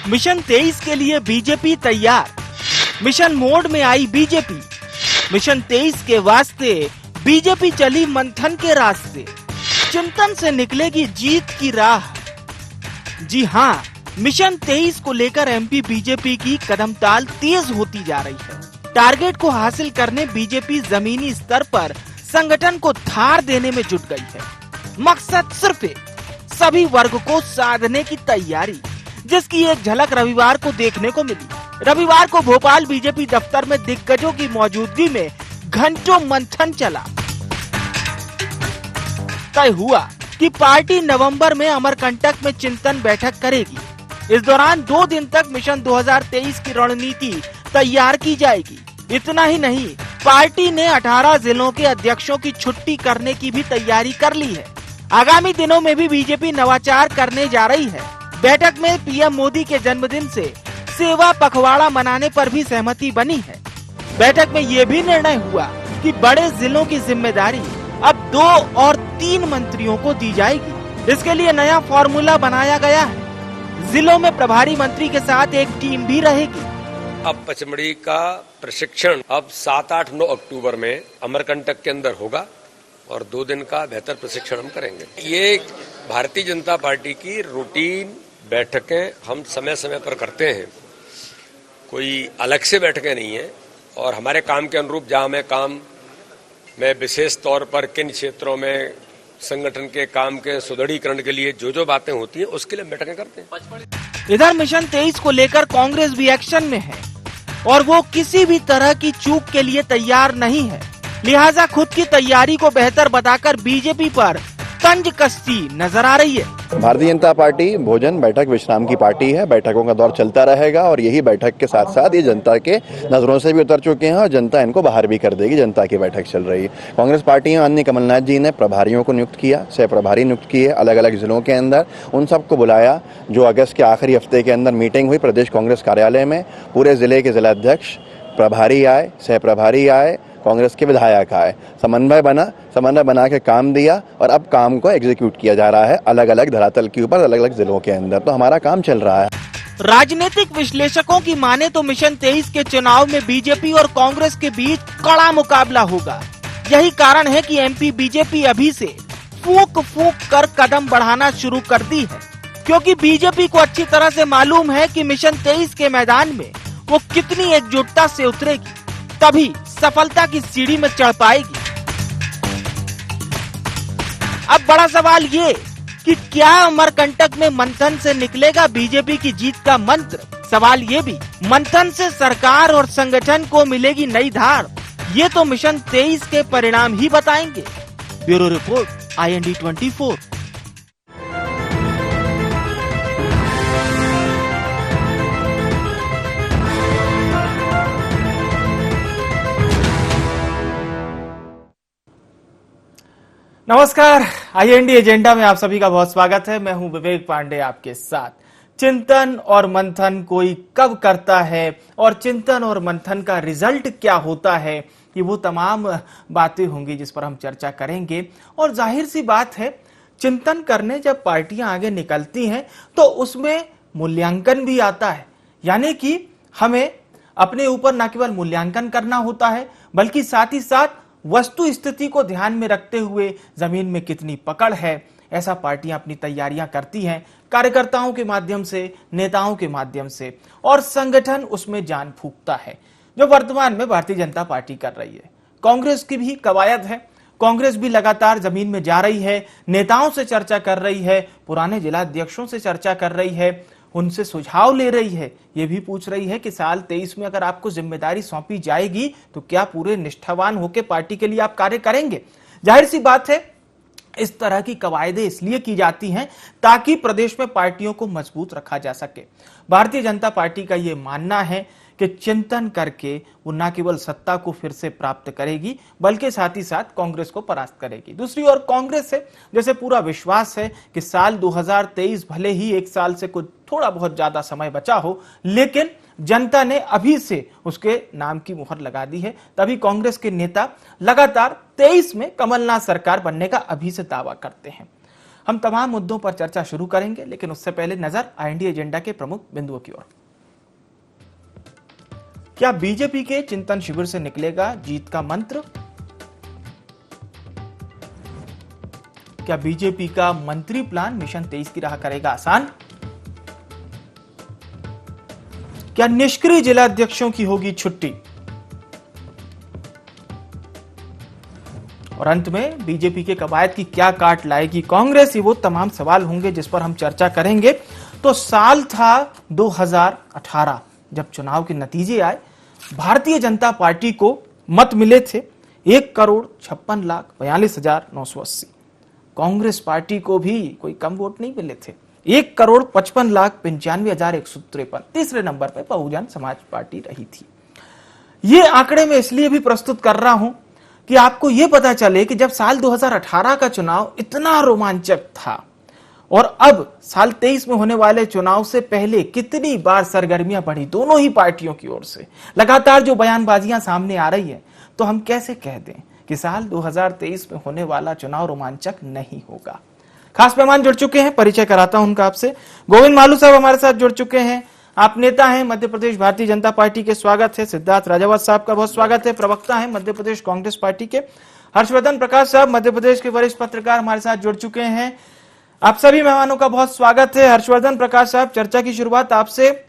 Mission 23 के लिए BJP तैयार। मिशन मोड में आई बीजेपी। मिशन 23 के वास्ते बीजेपी चली मंथन के रास्ते। चिंतन से निकलेगी जीत की राह। जी हाँ, मिशन 23 को लेकर एमपी बीजेपी की कदमताल तेज होती जा रही है। टारगेट को हासिल करने बीजेपी जमीनी स्तर पर संगठन को धार देने में जुट गई है। मकसद सिर्फ एक, सभी वर्ग को साधने की तैयारी, जिसकी एक झलक रविवार को देखने को मिली। रविवार को भोपाल बीजेपी दफ्तर में दिग्गजों की मौजूदगी में घंटों मंथन चला। तय हुआ कि पार्टी नवंबर में अमरकंटक में चिंतन बैठक करेगी। इस दौरान 2 दिन तक मिशन 2023 की रणनीति तैयार की जाएगी। इतना ही नहीं, पार्टी ने 18 जिलों के अध्यक्षों की छुट्टी करने की भी तैयारी कर ली है। आगामी दिनों में भी बीजेपी नवाचार करने जा रही है। बैठक में पीएम मोदी के जन्मदिन से सेवा पखवाड़ा मनाने पर भी सहमति बनी है। बैठक में ये भी निर्णय हुआ कि बड़े जिलों की जिम्मेदारी अब 2 और 3 मंत्रियों को दी जाएगी। इसके लिए नया फॉर्मूला बनाया गया है। जिलों में प्रभारी मंत्री के साथ एक टीम भी रहेगी। अब पचमढ़ी का प्रशिक्षण अब 7, 8, 9 अक्टूबर में अमरकंटक के अंदर होगा और 2 दिन का बेहतर प्रशिक्षण हम करेंगे। ये भारतीय जनता पार्टी की रूटीन बैठकें हम समय समय पर करते हैं, कोई अलग से बैठकें नहीं है। और हमारे काम के अनुरूप जहां हमें काम में विशेष तौर पर किन क्षेत्रों में संगठन के काम के सुदृढ़ीकरण के लिए जो बातें होती हैं उसके लिए बैठकें करते हैं। इधर मिशन 23 को लेकर कांग्रेस भी एक्शन में है और वो किसी भी तरह की चूक के लिए तैयार नहीं है। लिहाजा खुद की तैयारी को बेहतर बताकर बीजेपी पर तंज कसती नजर आ रही है। भारतीय जनता पार्टी भोजन बैठक विश्राम की पार्टी है। बैठकों का दौर चलता रहेगा और यही बैठक के साथ साथ ये जनता के नजरों से भी उतर चुके हैं और जनता इनको बाहर भी कर देगी। जनता की बैठक चल रही है। कांग्रेस पार्टी में अन्य कमलनाथ जी ने प्रभारियों को नियुक्त किया, सह प्रभारी नियुक्त किए अलग अलग जिलों के अंदर। उन सबको बुलाया। जो अगस्त के आखिरी हफ्ते के अंदर मीटिंग हुई प्रदेश कांग्रेस कार्यालय में, पूरे जिले के जिलाध्यक्ष, प्रभारी आए, सह प्रभारी आए, कांग्रेस के विधायक आए, समन्वय बना के काम दिया और अब काम को एग्जीक्यूट किया जा रहा है अलग अलग धरातल के ऊपर, अलग अलग जिलों के अंदर। तो हमारा काम चल रहा है। राजनीतिक विश्लेषकों की माने तो मिशन 23 के चुनाव में बीजेपी और कांग्रेस के बीच कड़ा मुकाबला होगा। यही कारण है कि एमपी बीजेपी अभी से फूंक कर कदम बढ़ाना शुरू कर दी है, क्योंकि बीजेपी को अच्छी तरह से मालूम है कि मिशन 23 के मैदान में वो कितनी एकजुटता से उतरेगी, तभी सफलता की सीढ़ी में चढ़ पाएगी। अब बड़ा सवाल ये कि क्या अमरकंटक में मंथन से निकलेगा बीजेपी की जीत का मंत्र। सवाल ये भी, मंथन से सरकार और संगठन को मिलेगी नई धार। ये तो मिशन 23 के परिणाम ही बताएंगे। Bureau report, IND 24। नमस्कार, IND एजेंडा में आप सभी का बहुत स्वागत है। मैं हूं विवेक पांडे आपके साथ। चिंतन और मंथन कोई कब करता है और चिंतन और मंथन का रिजल्ट क्या होता है, ये वो तमाम बातें होंगी जिस पर हम चर्चा करेंगे। और जाहिर सी बात है, चिंतन करने जब पार्टियां आगे निकलती हैं तो उसमें मूल्यांकन भी आता है। यानी कि हमें अपने ऊपर न केवल मूल्यांकन करना होता है बल्कि साथ ही साथ वस्तु स्थिति को ध्यान में रखते हुए जमीन में कितनी पकड़ है, ऐसा पार्टियां अपनी तैयारियां करती हैं कार्यकर्ताओं के माध्यम से, नेताओं के माध्यम से, और संगठन उसमें जान फूंकता है, जो वर्तमान में भारतीय जनता पार्टी कर रही है। कांग्रेस की भी कवायद है। कांग्रेस भी लगातार जमीन में जा रही है, नेताओं से चर्चा कर रही है, पुराने जिला अध्यक्षों से चर्चा कर रही है, उनसे सुझाव ले रही है। ये भी पूछ रही है कि साल 23 में अगर आपको जिम्मेदारी सौंपी जाएगी तो क्या पूरे निष्ठावान होकर पार्टी के लिए आप कार्य करेंगे। जाहिर सी बात है, इस तरह की कवायदें इसलिए की जाती हैं ताकि प्रदेश में पार्टियों को मजबूत रखा जा सके। भारतीय जनता पार्टी का यह मानना है कि चिंतन करके वो न केवल सत्ता को फिर से प्राप्त करेगी बल्कि साथ ही साथ कांग्रेस को परास्त करेगी। दूसरी ओर कांग्रेस से जैसे पूरा विश्वास है कि साल 2023 भले ही 1 साल से कुछ थोड़ा बहुत ज्यादा समय बचा हो, लेकिन जनता ने अभी से उसके नाम की मुहर लगा दी है। तभी कांग्रेस के नेता लगातार 23 में कमलनाथ सरकार बनने का अभी से दावा करते हैं। हम तमाम मुद्दों पर चर्चा शुरू करेंगे, लेकिन उससे पहले नजर आईएनडी एजेंडा के प्रमुख बिंदुओं की ओर। क्या बीजेपी के चिंतन शिविर से निकलेगा जीत का मंत्र? क्या बीजेपी का मंत्री प्लान मिशन 23 की राह करेगा आसान? क्या निष्क्रिय जिला अध्यक्षों की होगी छुट्टी? और अंत में बीजेपी के कवायद की क्या काट लाएगी कांग्रेस? ये वो तमाम सवाल होंगे जिस पर हम चर्चा करेंगे। तो साल था 2018, जब चुनाव के नतीजे आए, भारतीय जनता पार्टी को मत मिले थे 1,56,42,980। कांग्रेस पार्टी को भी कोई कम वोट नहीं मिले थे, 1,55,95,153। तीसरे नंबर पर बहुजन समाज पार्टी रही थी। ये आंकड़े मैं इसलिए भी प्रस्तुत कर रहा हूं कि आपको यह पता चले कि जब साल 2018 का चुनाव इतना रोमांचक था और अब साल 23 में होने वाले चुनाव से पहले कितनी बार सरगर्मियां बढ़ी दोनों ही पार्टियों की ओर से, लगातार जो बयानबाजियां सामने आ रही है, तो हम कैसे कह दें कि साल 2023 में होने वाला चुनाव रोमांचक नहीं होगा। खास मेहमान जुड़ चुके हैं, परिचय कराता हूं उनका आपसे। गोविंद मालू साहब हमारे साथ जुड़ चुके हैं। आप नेता हैं मध्य प्रदेश भारतीय जनता पार्टी के, स्वागत है। सिद्धार्थ राजावत साहब का बहुत स्वागत है, प्रवक्ता हैं मध्य प्रदेश कांग्रेस पार्टी के। हर्षवर्धन प्रकाश साहब मध्य प्रदेश के वरिष्ठ पत्रकार हमारे साथ जुड़ चुके हैं। आप सभी मेहमानों का बहुत स्वागत है। हर्षवर्धन प्रकाश साहब, चर्चा की शुरुआत आपसे।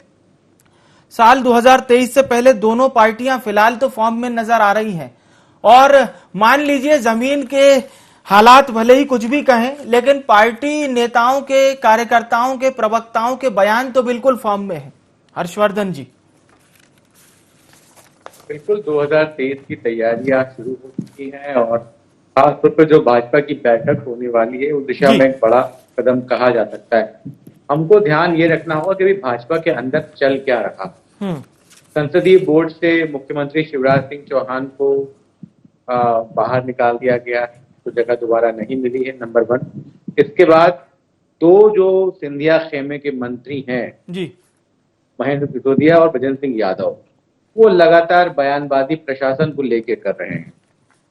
साल 2023 से पहले दोनों पार्टियां फिलहाल तो फॉर्म में नजर आ रही हैं और मान लीजिए जमीन के हालात भले ही कुछ भी कहें, लेकिन पार्टी नेताओं के, कार्यकर्ताओं के, प्रवक्ताओं के बयान तो बिल्कुल फॉर्म में है। हर्षवर्धन जी। बिल्कुल 2023 की तैयारियां शुरू हो चुकी हैं और खासतौर पर जो भाजपा की बैठक होने वाली है उस दिशा में एक बड़ा कदम कहा जा सकता है। हमको ध्यान ये रखना होगा कि भाजपा के अंदर चल क्या रहा। संसदीय बोर्ड से मुख्यमंत्री शिवराज सिंह चौहान को बाहर निकाल दिया गया है, तो जगह दोबारा नहीं मिली है, नंबर 1। इसके बाद दो जो सिंधिया खेमे के मंत्री हैं जी, महेंद्र सिसोदिया और भजन सिंह यादव, वो लगातार बयानबाजी प्रशासन को लेके कर रहे हैं।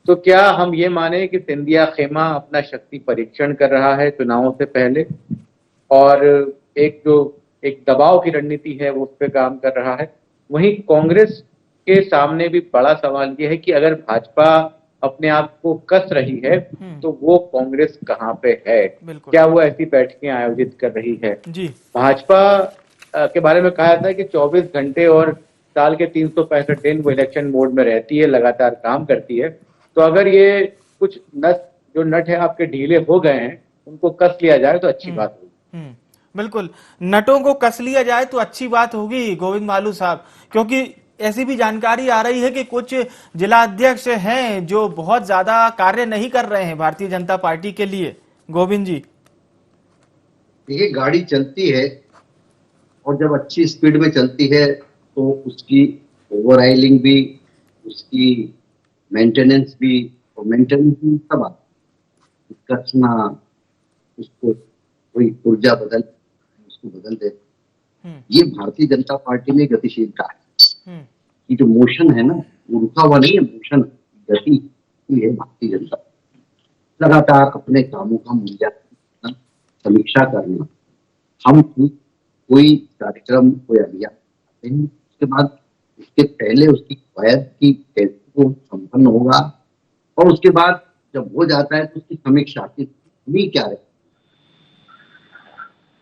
तो क्या हम ये माने कि सिंधिया खेमा अपना शक्ति परीक्षण कर रहा है चुनावों से पहले और एक दबाव की रणनीति है वो उस पर काम कर रहा है? वहीं कांग्रेस के सामने भी बड़ा सवाल ये है कि अगर भाजपा अपने आप को कस रही है तो वो कांग्रेस कहाँ पे है? क्या वो ऐसी बैठकें आयोजित कर रही है जी? भाजपा के बारे में कहा जाता है कि 24 घंटे और साल के 365 दिन वो इलेक्शन मोड में रहती है, लगातार काम करती है। तो अगर ये कुछ नट है आपके ढीले हो गए हैं, उनको कस लिया जाए तो अच्छी बात होगी। बिल्कुल, नटों को कस लिया जाए तो अच्छी बात होगी गोविंद मालू साहब, क्योंकि ऐसी भी जानकारी आ रही है कि कुछ जिला अध्यक्ष हैं जो बहुत ज्यादा कार्य नहीं कर रहे हैं भारतीय जनता पार्टी के लिए। गोविंद जी। ये गाड़ी चलती है और जब अच्छी स्पीड में चलती है तो उसकी ओवर ऑयलिंग भी, उसकी मेंटेनेंस भी, और मेंटेनेंस भी सब आता है, कसना, उसको कोई ऊर्जा उसको बदल दे। ये भारतीय जनता पार्टी में गतिशीलता है। ये जो मोशन है ना, वो रुका हुआ नहीं है, मोशन गति है भारतीय जनता। लगातार अपने कामों का मूल्यांकन, समीक्षा करना। हम कोई कार्यक्रम, कोई अभियान करते हैं, उसके बाद उसके पहले उसकी कवायद की कैसे वो संपन्न होगा और उसके बाद जब हो जाता है तो उसकी समीक्षा की क्या है।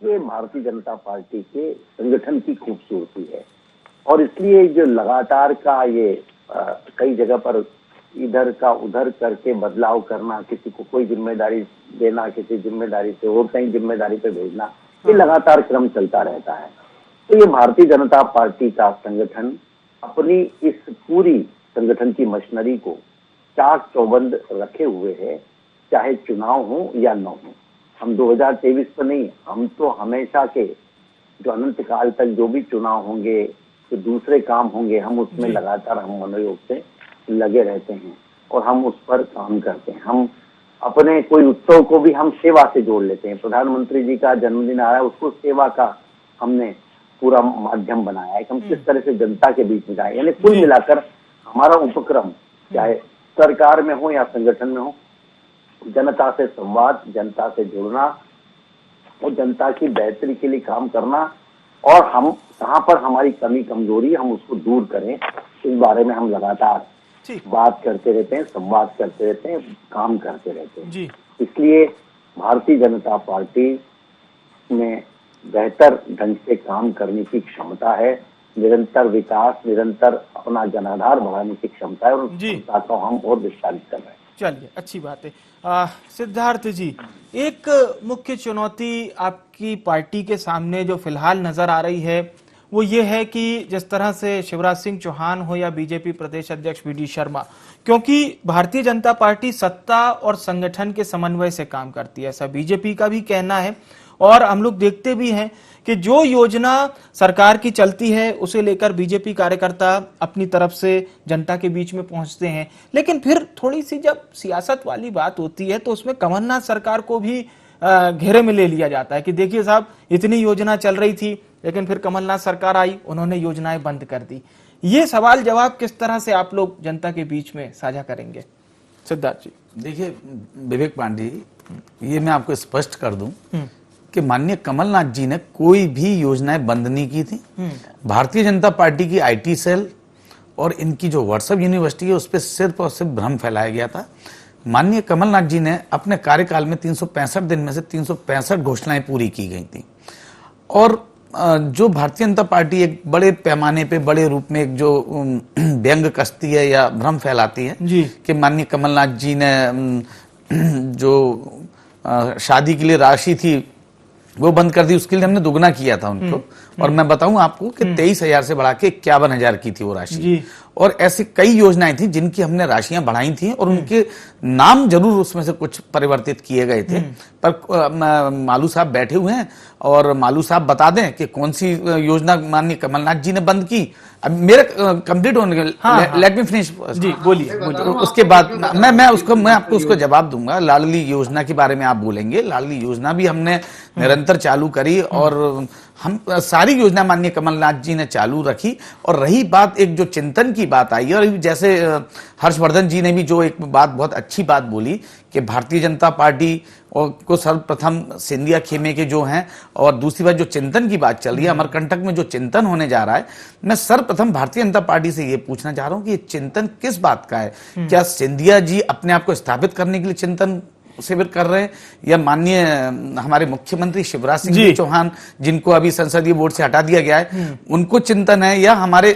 ये भारतीय जनता पार्टी के संगठन की खूबसूरती है और इसलिए जो लगातार का ये कई जगह पर इधर का उधर करके बदलाव करना, किसी को कोई जिम्मेदारी देना, किसी जिम्मेदारी से और कहीं जिम्मेदारी पे भेजना, ये लगातार क्रम चलता रहता है। तो ये भारतीय जनता पार्टी का संगठन अपनी इस पूरी संगठन की मशीनरी को चाक चौबंद रखे हुए है, चाहे चुनाव हो या न हो। हम 2023 पर नहीं, हम तो हमेशा के जो अनंत काल तक जो भी चुनाव होंगे, जो दूसरे काम होंगे, हम उसमें लगातार हम मनोयोग से लगे रहते हैं और हम उस पर काम करते हैं। हम अपने कोई उत्सव को भी हम सेवा से जोड़ लेते हैं। प्रधानमंत्री जी का जन्मदिन आ रहा है, उसको सेवा का हमने पूरा माध्यम बनाया है कि हम किस तरह से जनता के बीच में जाए। यानी कुल मिलाकर हमारा उपक्रम चाहे सरकार में हो या संगठन में हो, जनता से संवाद, जनता से जुड़ना और जनता की बेहतरी के लिए काम करना, और हम कहाँ पर हमारी कमी कमजोरी हम उसको दूर करें, इस बारे में हम लगातार बात करते रहते हैं, संवाद करते रहते हैं, काम करते रहते हैं जी। इसलिए भारतीय जनता पार्टी में बेहतर ढंग से काम करने की क्षमता है, निरंतर विकास, निरंतर अपना जनाधार बढ़ाने की क्षमता है, और उस क्षमता को हम और विस्तारित कर रहे हैं। चलिए, अच्छी बात है। सिद्धार्थ जी, एक मुख्य चुनौती आपकी पार्टी के सामने जो फिलहाल नजर आ रही है वो ये है कि जिस तरह से शिवराज सिंह चौहान हो या बीजेपी प्रदेश अध्यक्ष वी.डी. शर्मा, क्योंकि भारतीय जनता पार्टी सत्ता और संगठन के समन्वय से काम करती है, ऐसा बीजेपी का भी कहना है, और हम लोग देखते भी हैं कि जो योजना सरकार की चलती है उसे लेकर बीजेपी कार्यकर्ता अपनी तरफ से जनता के बीच में पहुंचते हैं, लेकिन फिर थोड़ी सी जब सियासत वाली बात होती है तो उसमें कमलनाथ सरकार को भी घेरे में ले लिया जाता है कि देखिए साहब, इतनी योजना चल रही थी लेकिन फिर कमलनाथ सरकार आई, उन्होंने योजनाएं बंद कर दी। ये सवाल जवाब किस तरह से आप लोग जनता के बीच में साझा करेंगे? सिद्धार्थ जी। देखिए विवेक पांडे, ये मैं आपको स्पष्ट कर दूं कि माननीय कमलनाथ जी ने कोई भी योजनाएं बंद नहीं की थी। भारतीय जनता पार्टी की आईटी सेल और इनकी जो व्हाट्सएप यूनिवर्सिटी है उस पर सिर्फ और सिर्फ भ्रम फैलाया गया था। माननीय कमलनाथ जी ने अपने कार्यकाल में 365 दिन में से 365 घोषणाएं पूरी की गई थी, और जो भारतीय जनता पार्टी एक बड़े पैमाने पे, बड़े रूप में एक जो व्यंग कसती है या भ्रम फैलाती है कि माननीय कमलनाथ जी ने जो शादी के लिए राशि थी वो बंद कर दी, उसके लिए हमने दुगना किया था उनको। और मैं बताऊं आपको कि 23,000 से बढ़ा के 51,000 की थी वो राशि, और ऐसी कई योजनाएं थी जिनकी हमने राशियां बढ़ाई थी, और उनके नाम जरूर उसमें से कुछ परिवर्तित किए गए थे। पर मालू साहब बैठे हुए हैं और मालू साहब बता दें कि कौन सी योजना माननीय कमलनाथ जी ने बंद की। अब मेरे कंप्लीट होने के, लेट मी फिनिश जी, बोलिए। उसके बाद मैं आपको उसको जवाब दूंगा। लाडली योजना के बारे में आप बोलेंगे, लाडली योजना भी हमने निरंतर चालू करी, और हम सारी योजना माननीय कमलनाथ जी ने चालू रखी। और रही बात एक जो चिंतन की बात आई, और जैसे हर्षवर्धन जी ने भी जो एक बात, बहुत अच्छी बात बोली कि भारतीय जनता पार्टी को सर्वप्रथम सिंधिया खेमे के जो हैं, और दूसरी बात जो चिंतन की बात चल रही है, अमरकंटक में जो चिंतन होने जा रहा है, मैं सर्वप्रथम भारतीय जनता पार्टी से ये पूछना चाह रहा हूं कि ये चिंतन किस बात का है? क्या सिंधिया जी अपने आप को स्थापित करने के लिए चिंतन शिविर कर रहे हैं, या माननीय हमारे मुख्यमंत्री शिवराज सिंह चौहान, जिनको अभी संसदीय बोर्ड से हटा दिया गया है, उनको चिंतन है, या हमारे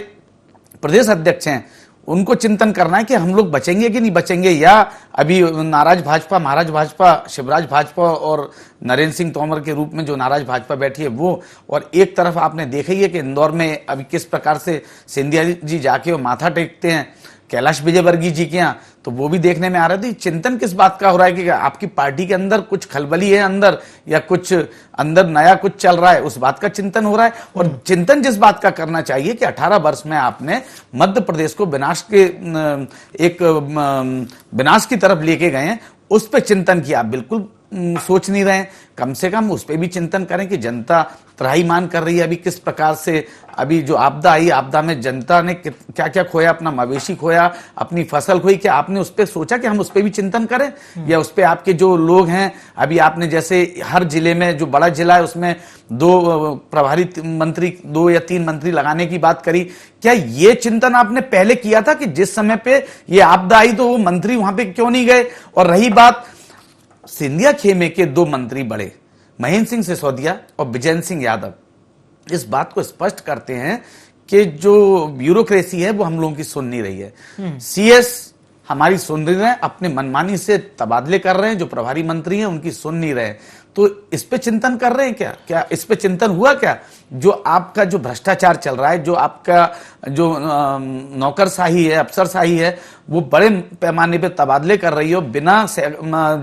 प्रदेश अध्यक्ष हैं उनको चिंतन करना है कि हम लोग बचेंगे कि नहीं बचेंगे, या अभी नाराज भाजपा, महाराज भाजपा, शिवराज भाजपा और नरेंद्र सिंह तोमर के रूप में जो नाराज भाजपा बैठी है वो। और एक तरफ आपने देखा ही है कि इंदौर में अभी किस प्रकार से सिंधिया जी जाके वो माथा टेकते हैं कैलाश विजयवर्गीय जी के यहाँ, तो वो भी देखने में आ रहा था। चिंतन किस बात का हो रहा है कि आपकी पार्टी के अंदर कुछ खलबली है अंदर, या कुछ अंदर नया कुछ चल रहा है, उस बात का चिंतन हो रहा है। और चिंतन जिस बात का करना चाहिए कि 18 वर्ष में आपने मध्य प्रदेश को विनाश के एक विनाश की तरफ लेके गए हैं, उस पर चिंतन किया। आप बिल्कुल सोच नहीं रहे हैं, कम से कम उस पर भी चिंतन करें कि जनता त्राहिमाम कर रही है। अभी किस प्रकार से अभी जो आपदा आई, आपदा में जनता ने क्या क्या खोया, अपना मवेशी खोया, अपनी फसल खोई, क्या आपने उस पर सोचा कि हम उस पर भी चिंतन करें? या उस पर आपके जो लोग हैं, अभी आपने जैसे हर जिले में जो बड़ा जिला है उसमें 2 प्रभारी मंत्री, 2 या 3 मंत्री लगाने की बात करी, क्या ये चिंतन आपने पहले किया था कि जिस समय पे ये आपदा आई तो वो मंत्री वहां पे क्यों नहीं गए? और रही बात सिंधिया खेमे के 2 मंत्री बड़े, महेंद्र सिंह सिसोदिया और विजेंद्र सिंह यादव, इस बात को स्पष्ट करते हैं कि जो ब्यूरोक्रेसी है वो हम लोगों की सुन नहीं रही है। सीएस हमारी सुन रही है, अपने मनमानी से तबादले कर रहे हैं, जो प्रभारी मंत्री हैं उनकी सुन नहीं रहे। तो इस पे चिंतन कर रहे हैं क्या? क्या इस पे चिंतन हुआ क्या? जो आपका जो भ्रष्टाचार चल रहा है, जो आपका जो नौकरशाही है, अफसरशाही है, वो बड़े पैमाने पे तबादले कर रही हो बिना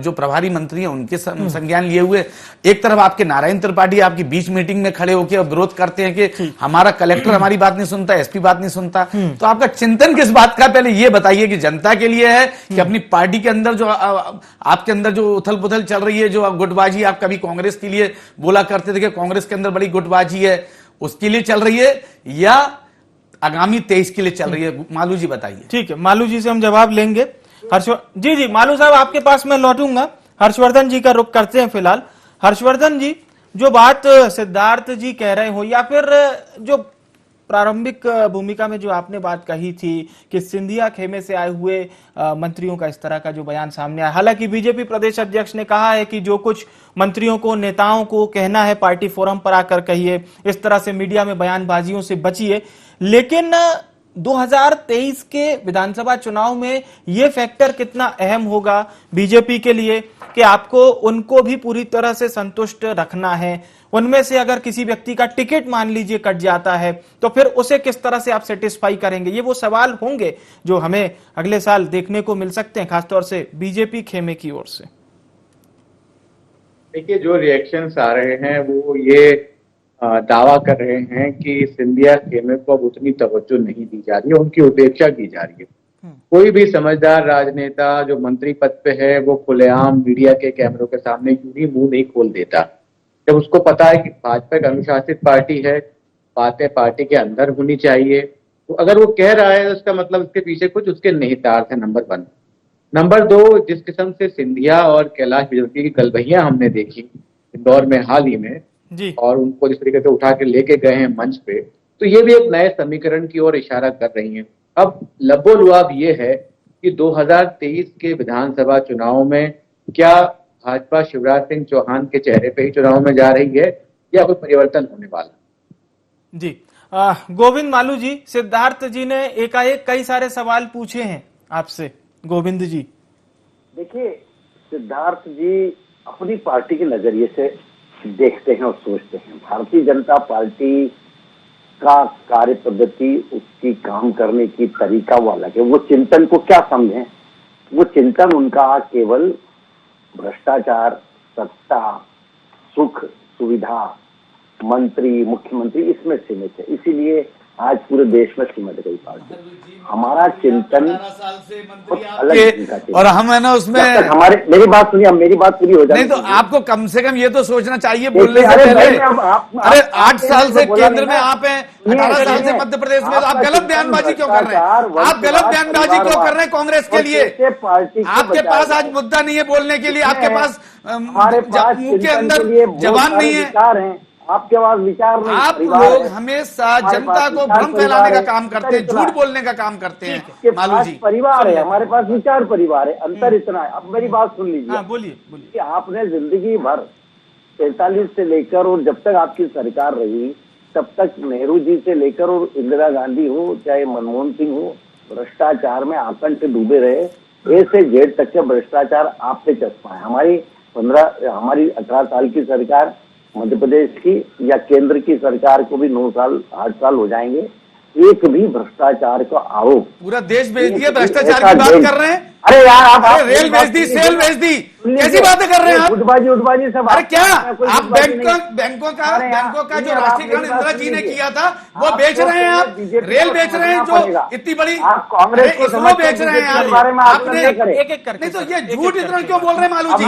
जो प्रभारी मंत्री हैं उनके संज्ञान लिए हुए। एक तरफ आपके नारायण त्रिपाठी आपकी बीच मीटिंग में खड़े होकर विरोध करते हैं कि हमारा कलेक्टर हमारी बात नहीं सुनता, एसपी बात नहीं सुनता। तो आपका चिंतन किस बात का, पहले ये बताइए कि जनता के लिए है कि अपनी पार्टी के अंदर जो आपके अंदर जो उथल पुथल चल रही है, जो गुटबाजी आप कभी कांग्रेस के लिए बोला करते थे कि कांग्रेस के अंदर बड़ी गुटबाजी है, उसके लिए चल रही है, या आगामी 23 के लिए चल रही है? मालू जी बताइए। ठीक है, मालू जी से हम जवाब लेंगे। जी मालू साहब आपके पास मैं लौटूंगा। हर्षवर्धन जी का रुख करते हैं फिलहाल। हर्षवर्धन जी, जो बात सिद्धार्थ जी कह रहे हो या फिर जो प्रारंभिक भूमिका में जो आपने बात कही थी कि सिंधिया खेमे से आए हुए मंत्रियों का इस तरह का जो बयान सामने आया, हालांकि बीजेपी प्रदेश अध्यक्ष ने कहा है कि जो कुछ मंत्रियों को नेताओं को कहना है पार्टी फोरम पर आकर कहिए, इस तरह से मीडिया में बयानबाजियों से बचिए, लेकिन 2023 के विधानसभा चुनाव में यह फैक्टर कितना अहम होगा बीजेपी के लिए कि आपको उनको भी पूरी तरह से संतुष्ट रखना है। उनमें से अगर किसी व्यक्ति का टिकट मान लीजिए कट जाता है तो फिर उसे किस तरह से आप सेटिस्फाई करेंगे, ये वो सवाल होंगे जो हमें अगले साल देखने को मिल सकते हैं, खासतौर से बीजेपी खेमे की ओर से। देखिए, जो रिएक्शंस आ रहे हैं वो ये दावा कर रहे हैं कि सिंधिया खेमे को अब उतनी तवज्जो नहीं दी जा रही है, उनकी उपेक्षा की जा रही है। कोई भी समझदार राजनेता जो मंत्री पद पे है वो खुलेआम मीडिया के कैमरों के सामने यूं ही मुंह नहीं खोल देता। जब उसको पता है कि भाजपा एक अनुशासित पार्टी है, बातें पार्टी के अंदर होनी चाहिए, तो अगर वो कह रहा है तो उसका मतलब उसके पीछे कुछ उसके निहितार्थ है, नंबर 1। नंबर 2, जिस किस्म से सिंधिया और कैलाश विजयवर्गीय की गलबहियां हमने देखी इंदौर में हाल ही में जी। और उनको जिस तरीके से उठा के लेके गए हैं मंच पे, तो ये भी एक नए समीकरण की ओर इशारा कर रही है। अब लबोलुआब ये है कि 2023 के विधानसभा चुनाव में क्या भाजपा शिवराज सिंह चौहान के चेहरे पे ही चुनाव में जा रही है या कोई परिवर्तन होने वाला? जी गोविंद मालू जी, सिद्धार्थ जी ने एकाएक कई सारे सवाल पूछे हैं आपसे। गोविंद जी, देखिए, सिद्धार्थ जी अपनी पार्टी के नजरिए से देखते हैं और सोचते हैं। भारतीय जनता पार्टी का कार्य पद्धति, उसकी काम करने की तरीका वो अलग है। वो चिंतन को क्या समझें, वो चिंतन उनका केवल भ्रष्टाचार, सत्ता, सुख सुविधा, मंत्री, मुख्यमंत्री, इसमें सीमित है। इसीलिए आज पूरे देश में सिमट गई पार्टी। हमारा चिंतन बहुत अलग और हम है ना उसमें हमारे, मेरी बात सुनिए, मेरी बात पूरी हो जाए। नहीं तो आपको कम से कम ये तो सोचना चाहिए बोलने से पहले। अरे 8 साल से केंद्र में आप हैं, 18 साल से मध्य प्रदेश में, तो आप गलत बयानबाजी क्यों कर रहे हैं? आप गलत बयानबाजी क्यों कर रहे हैं कांग्रेस के लिए? आपके पास आज मुद्दा नहीं है बोलने के लिए, आपके पास मुंह के अंदर जबान नहीं है, आपके पास विचार नहीं। आप लोग हमेशा जनता को भ्रम फैलाने का काम करते हैं, झूठ बोलने का काम करते हैं। मालू जी, परिवार है, हमारे पास विचार परिवार है, अंतर इतना है। अब मेरी बात सुन लीजिए। बोलिए बोलिए। कि आपने जिंदगी भर 43 से लेकर और जब तक आपकी सरकार रही तब तक नेहरू जी से लेकर और इंदिरा गांधी हो चाहे मनमोहन सिंह हो, भ्रष्टाचार में आतंक से डूबे रहे। ए से जेड तक के भ्रष्टाचार आप पे चस्पा है। हमारी 18 साल की सरकार मध्य प्रदेश की या केंद्र की सरकार को भी 9 साल 8 साल हो जाएंगे, एक भी भ्रष्टाचार का आरोप। पूरा देश भेज दिया, भ्रष्टाचार की बात कर रहे हैं। अरे यार, आप रेल भेज दी, सेल भेज दी, कैसी बातें कर रहे हैं आप? उठबाजी सब। अरे क्या आप बैंकों का जो राष्ट्रीयकरण इंदिरा जी ने किया था वो बेच रहे हैं आप? रेल बेच रहे हैं जो इतनी बड़ी, आप कांग्रेस को बेच रहे हैं आप? आपने एक नहीं तो ये झूठ इतना क्यों बोल रहे हैं मालू जी?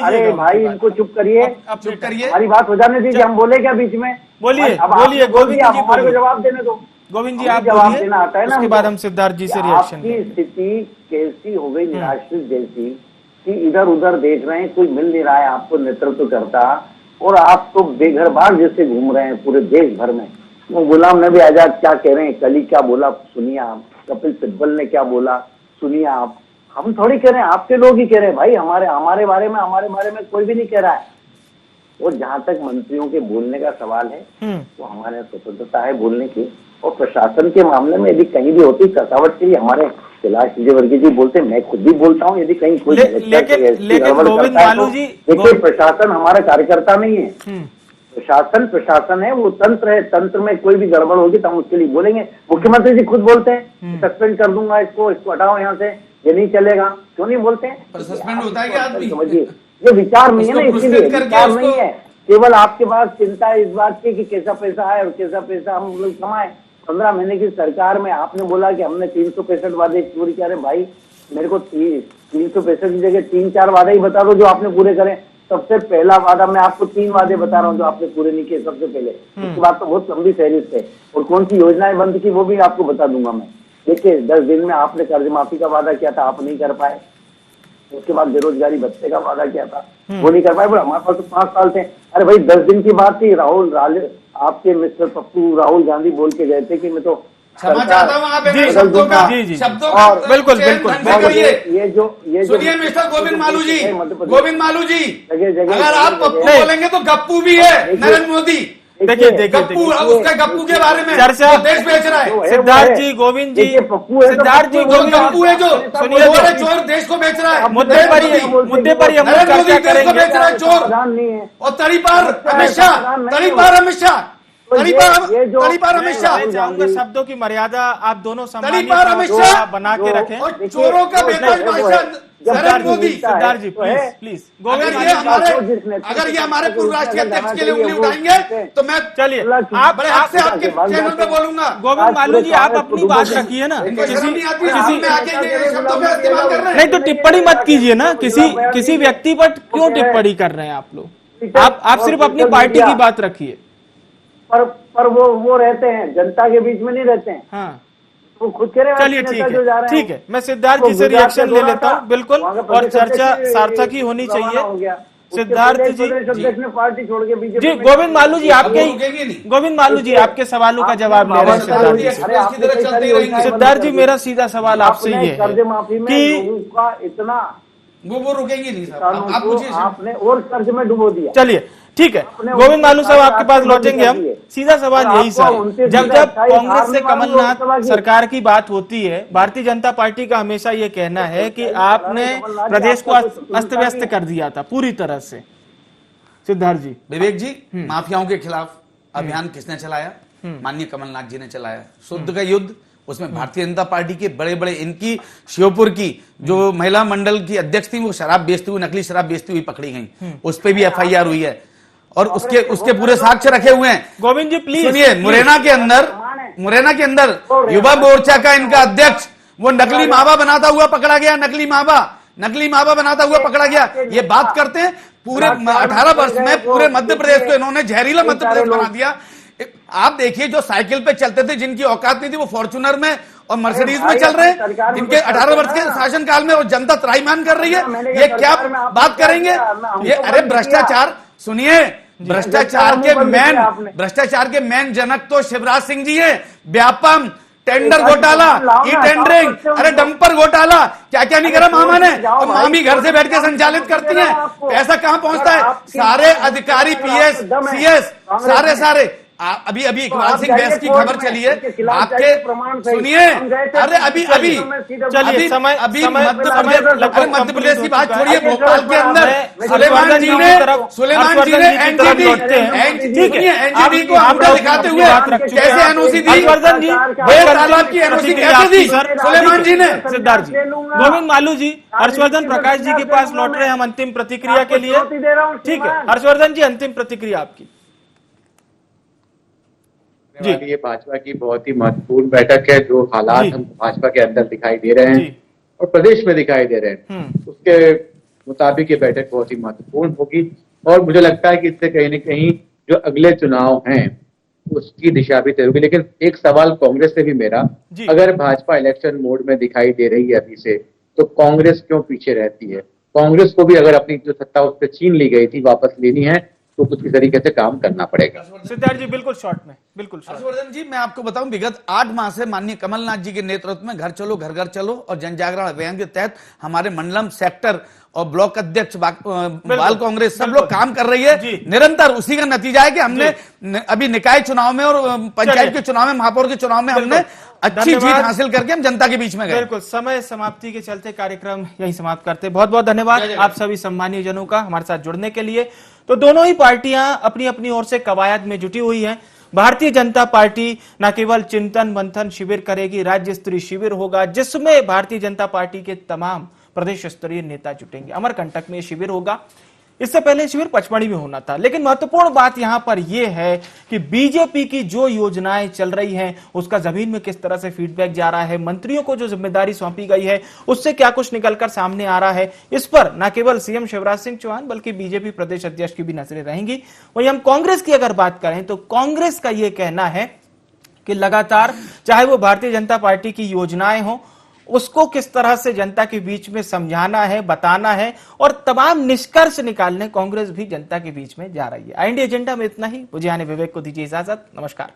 अरे भाई, इनको चुप करिए, चुप करिए, हमारी बात हो जाने दीजिए, हम बोले क्या बीच में? बोलिए बोलिए गोविंद जी, हमारे को जवाब देने दो। गोविंद जी आप जवाब बोलिए, देना आता है ना, उसके बाद हम सिद्धार्थ जी से रिएक्शन आपकी स्थिति कैसी हो गई, निराश्रित जैसी, कि इधर उधर देख रहे हैं, कोई मिल नहीं रहा है आपको नेतृत्व करता, और आप तो बेघर बार जैसे घूम रहे हैं पूरे देश भर में। वो गुलाम नबी आजाद क्या कह रहे हैं, कली क्या बोला सुनिए आप, कपिल सिब्बल ने क्या बोला सुनिए आप। हम थोड़ी कह रहे हैं, आपके लोग ही कह रहे हैं भाई, हमारे बारे में कोई भी नहीं कह रहा है। और जहां तक मंत्रियों के बोलने का सवाल है, तो हमारे स्वतंत्रता है बोलने की। और प्रशासन के मामले में यदि कहीं भी होती कसावट के लिए हमारे कैलाश विजयवर्गीय जी बोलते, मैं खुद भी बोलता हूँ, यदि कहीं कोई लेकिन गोविंद मालू जी, देखिए प्रशासन हमारा कार्यकर्ता नहीं है, प्रशासन है, वो तंत्र है। तंत्र में कोई भी गड़बड़ होगी तो हम उसके लिए बोलेंगे। मुख्यमंत्री जी खुद बोलते हैं सस्पेंड कर दूंगा, इसको हटाओ यहाँ से, ये नहीं चलेगा। क्यों नहीं बोलते हैं? सस्पेंड होता है क्या आदमी? समझिए, ये विचार नहीं है ना, इसीलिए विचार नहीं है। केवल आपके पास चिंता है इस बात की कि कैसा पैसा है और कैसा पैसा हम लोग कमाए। 15 महीने की सरकार में आपने बोला कि हमने 365 वादे पूरे किए। भाई, मेरे को 365 की जगह 3-4 वादे ही बता दो जो आपने पूरे करें। सबसे पहला वादा मैं आपको 3 वादे बता रहा हूँ जो आपने पूरे नहीं किए सबसे पहले। उसके बाद तो बहुत लंबी फहरिस्त है, और कौन सी योजनाएं बंद की वो भी आपको बता दूंगा मैं। देखिए, 10 दिन में आपने कर्ज माफी का वादा किया था, आप नहीं कर पाए। उसके बाद बेरोजगारी भत्ते का वादा किया था, वो नहीं कर पाए। बोले हमारे पास तो 5 साल थे। अरे भाई 10 दिन की बात थी। आपके मिस्टर पप्पू राहुल गांधी बोल के गए थे कि मैं तो क्षमा चाहता हूँ आप जी, शब्दों का जी। शब्दों और का बिल्कुल, चयन बिल्कुल। ढंग से करिए। ये जो सुनिए मिस्टर गोविंद मालू जी, जगह जगह अगर आप जगह- पप्पू बोलेंगे तो गप्पू भी है नरेंद्र मोदी। देखिए गप्पू, उसका गप्पू के बारे में चर्चा- वो देश बेच रहा है। सिद्धार्थ जी, गोविंद जी, देखिए, पप्पू है तो सिद्धार्थ जी, पप्पू वो गोविंद गप्पू है जो सुनिए, चोर है, चोर देश को बेच रहा है। मुद्दे पर ही हम लोग नरेंद्र मोदी चर्चा देश को करेंगे। बेच रहा है, चोर। समाधान नहीं है। और तड़ीपार अमित शाह, समाधान नहीं तड़ीपार अमित शाह, तो तड़ीपार अमित शाह, मैं चाहूंगा शब्दों की मर्यादा आप दोनों सम्मानित तड़ीपार अमित शाह बना के रखें। और चोरों का बेताज भाषण नरेंद्र मोदी। सिद्धार्थ जी, प्लीज प्लीज गोविंद अगर जी, ये हमारे पूर्व राष्ट्रीय अध्यक्ष के लिए उंगली उठाएंगे तो मैं चलिए आप बड़े हक से आपके चैनल पे बोलूंगा। गोविंद मालू जी, आप अपनी बात रखिए ना। इनको शर्म नहीं आती, सामने आके ये शब्दों का इस्तेमाल कर रहे हैं। नहीं तो टिप्पणी मत कीजिए ना, किसी व्यक्ति पर क्यों टिप्पणी कर रहे हैं आप लोग? आप सिर्फ अपनी पार्टी की बात रखिए। पर वो रहते हैं, जनता के बीच में नहीं रहते हैं। हाँ, वो खुद कह रहे हैं, चलिए नेता ठीक जो जा है, रहे ठीक हैं, है। मैं सिद्धार्थ जी से रिएक्शन ले लेता हूँ, बिल्कुल, और चर्चा सार्थक ही होनी चाहिए। सिद्धार्थ जी, ने पार्टी छोड़ के बीजेपी जी, गोविंद मालू जी, गोविंद मालू जी, आपके सवालों का जवाब ले रहे हैं सिद्धार्थ जी से। सिद्धार्थ जी, मेरा सीधा सवाल आपसे ये है कर्ज माफी में कि लोगों का इतना वो रुकेंगे नहीं साहब। आप पूछिए। आपने और कर्ज में डुबो दिया। चलिए ठीक है, गोविंद मालू साहब आपके पास लौटेंगे हम। सीधा सवाल यही सर, जब कांग्रेस से कमलनाथ सरकार की बात होती है, भारतीय जनता पार्टी का हमेशा ये कहना है कि आपने प्रदेश को अस्त व्यस्त कर दिया था पूरी तरह से। सिद्धार्थ जी, विवेक जी, माफियाओं के खिलाफ अभियान किसने चलाया? माननीय कमलनाथ जी ने चलाया। शुद्ध का युद्ध, उसमें भारतीय जनता पार्टी के बड़े बड़े, इनकी श्योपुर की जो महिला मंडल की अध्यक्ष थी, वो शराब बेचती हुई, नकली शराब बेचती हुई पकड़ी गई, उस पर भी FIR हुई है और उसके पूरे साक्ष्य रखे हुए हैं। गोविंद जी प्लीज सुनिए, मुरैना के अंदर युवा मोर्चा का इनका अध्यक्ष वो नकली मावा बनाता हुआ पकड़ा गया, नकली मावा बनाता हुआ पकड़ा गया। ये बात करते हैं पूरे 18 वर्ष में पूरे मध्य प्रदेश को इन्होंने जहरीला मध्य प्रदेश बना दिया। आप देखिए, जो साइकिल पे चलते थे, जिनकी औकात नहीं थी, वो फॉर्च्यूनर में और मर्सिडीज में चल रहे हैं। जिनके 18 वर्ष के शासनकाल में वो जनता त्राहिमाम कर रही है, ये क्या बात करेंगे? ये अरे भ्रष्टाचार, सुनिए, भ्रष्टाचार के मेन जनक तो शिवराज सिंह जी हैं। व्यापम, टेंडर घोटाला, ई टेंडरिंग, अरे डंपर घोटाला, क्या क्या नहीं करा मामा ने। और मामी घर से बैठ के संचालित करती हैं, पैसा कहां पहुंचता है? सारे अधिकारी PS CS सारे अभी इकबाल सिंह बैस की खबर चली है आपके, सुनिए, अरे अभी मध्य प्रदेश की बात छोड़िए, भोपाल के अंदर सुलेमान जी ने NGT को आंकड़ा दिखाते हुए कैसे NOC दी, तालाब की NOC कैसे दी सुलेमान जी ने। सिद्धार्थ जी, गोविंद मालू जी, हर्षवर्धन प्रकाश जी के पास लौट रहे हैं हम अंतिम प्रतिक्रिया के लिए। ठीक है हर्षवर्धन जी, अंतिम प्रतिक्रिया आपकी। जी, ये भाजपा की बहुत ही महत्वपूर्ण बैठक है। जो हालात हम भाजपा के अंदर दिखाई दे रहे हैं और प्रदेश में दिखाई दे रहे हैं, उसके मुताबिक ये बैठक बहुत ही महत्वपूर्ण होगी। और मुझे लगता है कि इससे कहीं न कहीं जो अगले चुनाव हैं उसकी दिशा भी तय होगी। लेकिन एक सवाल कांग्रेस से भी मेरा, अगर भाजपा इलेक्शन मोड में दिखाई दे रही है अभी से, तो कांग्रेस क्यों पीछे रहती है? कांग्रेस को भी अगर अपनी जो सत्ता उस पर छीन ली गई थी वापस लेनी है तो कुछ इस तरीके से काम करना पड़ेगा। सिद्धार्थ जी, बिल्कुल शॉर्ट में, बिल्कुल शॉर्ट। हर्षवर्धन जी, मैं आपको बताऊं, विगत 8 माह से माननीय कमलनाथ जी के नेतृत्व में घर चलो घर घर चलो और जन जागरण अभियान के तहत हमारे मंडलम, सेक्टर और ब्लॉक अध्यक्ष, बाल कांग्रेस सब लोग काम कर रही है निरंतर। उसी का नतीजा है कि हमने अभी निकाय चुनाव में और पंचायत के चुनाव में, महापौर के चुनाव में हमने अच्छी जीत हासिल करके हम जनता के बीच में गए। बिल्कुल, समय समाप्ति के चलते कार्यक्रम यही समाप्त करते। बहुत बहुत धन्यवाद आप सभी सम्मानीय जनों का हमारे साथ जुड़ने के लिए। तो दोनों ही पार्टियां अपनी अपनी ओर से कवायद में जुटी हुई हैं। भारतीय जनता पार्टी न केवल चिंतन मंथन शिविर करेगी, राज्य स्तरीय शिविर होगा जिसमें भारतीय जनता पार्टी के तमाम प्रदेश स्तरीय नेता जुटेंगे। अमरकंटक में शिविर होगा, इससे पहले शिविर पचमढ़ी में होना था। लेकिन महत्वपूर्ण बात यहां पर यह है कि बीजेपी की जो योजनाएं चल रही हैं उसका जमीन में किस तरह से फीडबैक जा रहा है, मंत्रियों को जो जिम्मेदारी सौंपी गई है उससे क्या कुछ निकलकर सामने आ रहा है, इस पर न केवल सीएम शिवराज सिंह चौहान बल्कि बीजेपी प्रदेश अध्यक्ष की भी नजरें रहेंगी। वहीं हम कांग्रेस की अगर बात करें तो कांग्रेस का यह कहना है कि लगातार चाहे वो भारतीय जनता पार्टी की योजनाएं हो उसको किस तरह से जनता के बीच में समझाना है, बताना है और तमाम निष्कर्ष निकालने कांग्रेस भी जनता के बीच में जा रही है। IND एजेंडा में इतना ही। मुझे आने विवेक को दीजिए इजाजत। नमस्कार।